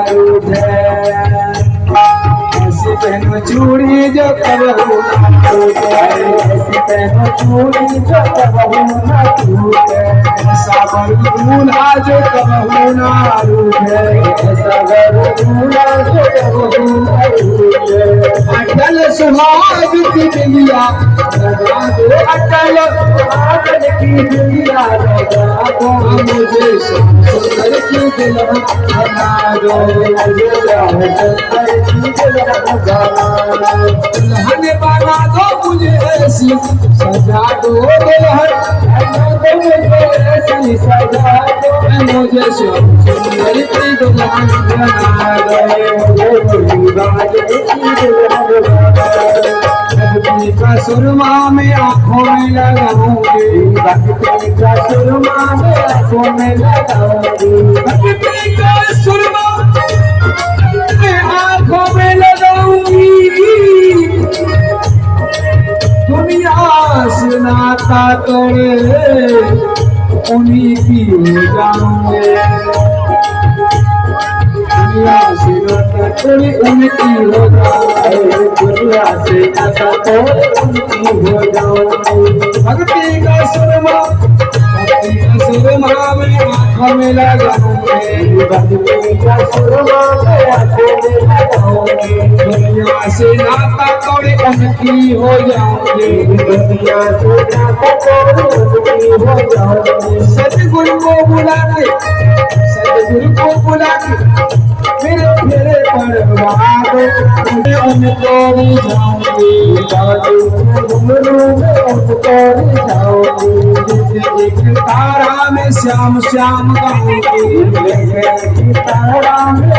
रूठे ऐसी पहनो चूड़ी जो कबहू ना टूटे ऐसी पहनो चूड़ी जो कबहू ना टूटे सागर दूल्हा जो कबहू ना रूठे सागर दूल्हा जो कबहू ना रूठे अटल सुहाग की बिलिया लगा दो अटल सुहाग की बिलिया लगा दो मुझे सुंदर की दुल्हन बना दो मुझे सुंदर की दुल्हन बना दो मुझे ऐसी सजा दो दुल्हन मुझे ऐसी सजा दो मुझे सुंदर की दुल्हन बना दो भक्ति का सुरमा में आँखों में लगाऊंगी भक्ति का सुरमा में आँखों में लगाऊंगी भक्ति का सुरमा में आँखों में लगाऊंगी दुनिया से नाता तोड़े उन्हीं की हो जाऊंगे दुनिया से नाता तोड़े उनकी हो जाऊंगे दुनिया से नाता तोड़े उनकी हो जाऊंगे भक्ति का सुरमा में आँखों में लगाऊंगे भक्ति का सुरमा में आँखों में लगाऊंगे दुनिया से नाता तोड़े उनकी हो जाऊंगे दुनिया से नाता तोड़े उनकी हो जाऊंगे सतगुरु को बुला के मेरे परवाह मैं उनको जाऊंगी जाऊंगी एक तारा में श्याम श्याम गाऊंगी तारा में